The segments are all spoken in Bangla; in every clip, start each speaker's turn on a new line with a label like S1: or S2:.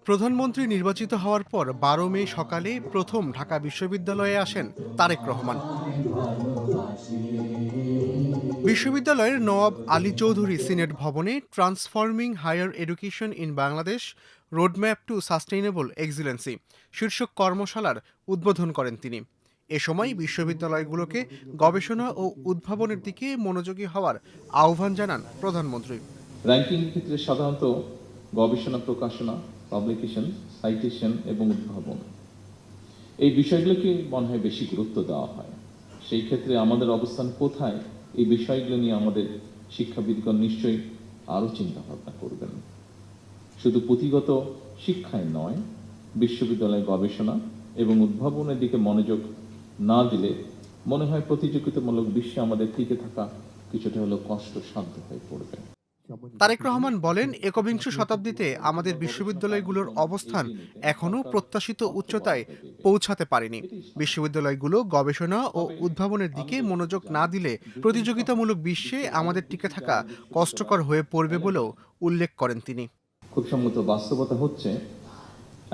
S1: প্রধানমন্ত্রী নির্বাচিত হওয়ার পর ১২ মে সকালে প্রথম ঢাকা বিশ্ববিদ্যালয়ে আসেন তারেক রহমান। বিশ্ববিদ্যালয়ের নওয়াব আলী চৌধুরী সিনেট ভবনে transforming higher education in Bangladesh roadmap to sustainable excellency শীর্ষক কর্মশালার উদ্বোধন করেন তিনি। এ সময় বিশ্ববিদ্যালয়গুলোকে গবেষণা ও উদ্ভাবনের দিকে মনোযোগী হওয়ার আহ্বান জানান প্রধানমন্ত্রী।
S2: র্যাঙ্কিং ক্ষেত্রে সাধারণত গবেষণা, প্রকাশনা, পাবলিকেশন, সাইটেশন এবং উদ্ভাবন এই বিষয়গুলোকে মনে হয় বেশি গুরুত্ব দেওয়া হয়। সেই ক্ষেত্রে আমাদের অবস্থান কোথায়, এই বিষয়গুলো নিয়ে আমাদের শিক্ষাবিদগণ নিশ্চয়ই আরও চিন্তা ভাবনা করবেন। শুধু পুঁথিগত শিক্ষায় নয়, বিশ্ববিদ্যালয় গবেষণা এবং উদ্ভাবনের দিকে মনোযোগ না দিলে মনে হয় প্রতিযোগিতামূলক বিশ্বে আমাদের টিকে থাকা কিছুটা হলেও কষ্টসাধ্য হয়ে পড়বে।
S1: তারেক রহমান বলেন, একবিংশ শতাব্দীতে আমাদের বিশ্ববিদ্যালয়গুলোর অবস্থান এখনও প্রত্যাশিত উচ্চতায় পৌঁছাতে পারেনি। বিশ্ববিদ্যালয়গুলো গবেষণা ও উদ্ভাবনের দিকে মনোযোগ না দিলে প্রতিযোগিতামূলক বিশ্বে আমাদের টিকে থাকা কষ্টকর হয়ে পড়বে বলেও উল্লেখ করেন তিনি।
S2: খুব সম্মত বাস্তবতা হচ্ছে,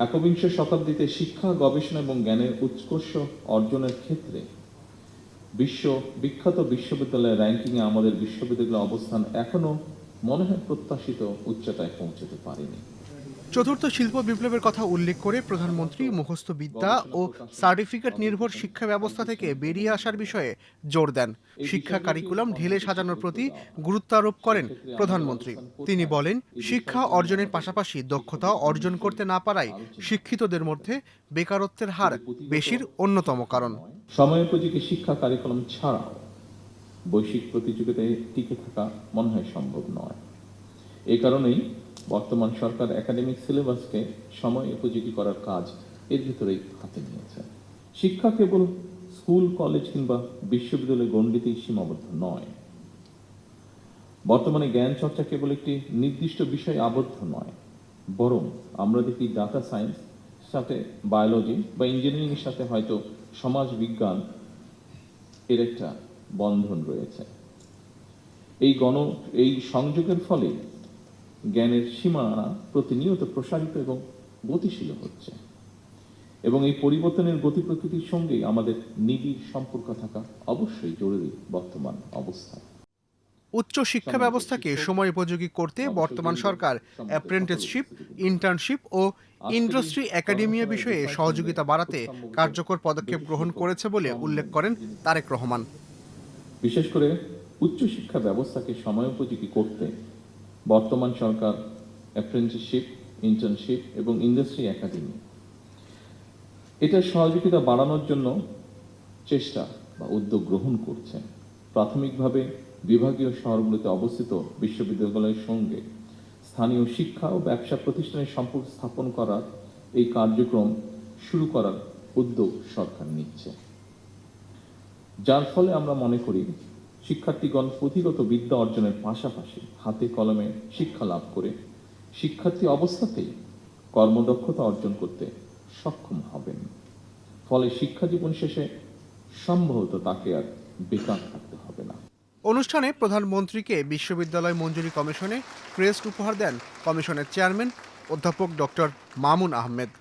S2: একবিংশ শতাব্দীতে শিক্ষা, গবেষণা এবং জ্ঞানের উৎকর্ষ অর্জনের ক্ষেত্রে বিখ্যাত বিশ্ববিদ্যালয়ের র্যাঙ্কিংয়ে আমাদের বিশ্ববিদ্যালয়ের অবস্থান এখনো মনে হয় প্রত্যাশিত উচ্চতায় পৌঁছতে পারেনি।
S1: চতুর্থ শিল্প বিপ্লবের কথা উল্লেখ করে প্রধানমন্ত্রী মুখস্থ বিদ্যা ও সার্টিফিকেট নির্ভর শিক্ষা ব্যবস্থা থেকে বেরিয়ে আসার বিষয়ে জোর দেন। শিক্ষা কারিকুলাম ঢেলে সাজানোর প্রতি গুরুত্ব আরোপ করেন প্রধানমন্ত্রী। তিনি বলেন, শিক্ষা অর্জনের পাশাপাশি দক্ষতা অর্জন করতে না পারায় শিক্ষিতদের মধ্যে বেকারত্বের হার বেশির অন্যতম কারণ।
S2: সময়োপযোগী শিক্ষা কারিকুলাম ছাড়াও বৈশ্বিক প্রতিযোগিতায় টিকে থাকা মনে হয় সম্ভব নয়। এই কারণেই বর্তমান সরকার একাডেমিক সিলেবাসকে সময় উপযোগী করার কাজ এর ভিতরেই হাতে নিয়েছে। শিক্ষা কেবল স্কুল, কলেজ কিংবা বিশ্ববিদ্যালয় গণ্ডিতেই সীমাবদ্ধ নয়। বর্তমানে জ্ঞান চর্চা কেবল একটি নির্দিষ্ট বিষয়ে আবদ্ধ নয়, বরং আমরা দেখি ডাটা সায়েন্স সাথে বায়োলজি বা ইঞ্জিনিয়ারিং এর সাথে হয়তো সমাজ বিজ্ঞান এর একটা বন্ধন রয়েছে। এই সংযোগের ফলে জ্ঞানের সীমানা প্রতিনিয়ত প্রসারিত এবং গতিশীল হচ্ছে, এবং এই পরিবর্তনের গতি প্রকৃতির সঙ্গে আমাদের নিবিড় সম্পর্ক থাকা অবশ্যই জরুরি বর্তমান অবস্থায়।
S1: উচ্চ শিক্ষা ব্যবস্থাকে সময় উপযোগী করতে বর্তমান সরকার অ্যাপ্রেন্টিসশিপ, ইন্টার্নশিপ ও ইন্ডাস্ট্রি একাডেমিয়া বিষয়ে সহযোগিতা বাড়াতে কার্যকর পদক্ষেপ গ্রহণ করেছে বলে উল্লেখ করেন তারেক রহমান।
S2: বিশেষ করে উচ্চশিক্ষা ব্যবস্থাকে সময়োপযোগী করতে বর্তমান সরকার অ্যাপ্রেন্টিসশিপ, ইন্টার্নশিপ এবং ইন্ডাস্ট্রি একাডেমি এটার সহযোগিতা বাড়ানোর জন্য চেষ্টা বা উদ্যোগ গ্রহণ করছে। প্রাথমিকভাবে বিভাগীয় শহরগুলোতে অবস্থিত বিশ্ববিদ্যালয়ের সঙ্গে স্থানীয় শিক্ষা ও ব্যবসা প্রতিষ্ঠানের সম্পর্ক স্থাপন করার এই কার্যক্রম শুরু করার উদ্যোগ সরকার নিচ্ছে, যার ফলে আমরা মনে করি শিক্ষার্থীগণ পুঁথিগত বিদ্যা অর্জনের পাশাপাশি হাতে কলমে শিক্ষা লাভ করে শিক্ষার্থী অবস্থাতেই কর্মদক্ষতা অর্জন করতে সক্ষম হবেন। ফলে শিক্ষা জীবন শেষে সম্ভবত তাকে আর বেকার থাকতে হবে না।
S1: অনুষ্ঠানে প্রধানমন্ত্রীকে বিশ্ববিদ্যালয় মঞ্জুরি কমিশনে ক্রেস্ট উপহার দেন কমিশনের চেয়ারম্যান অধ্যাপক ডক্টর মামুন আহমেদ।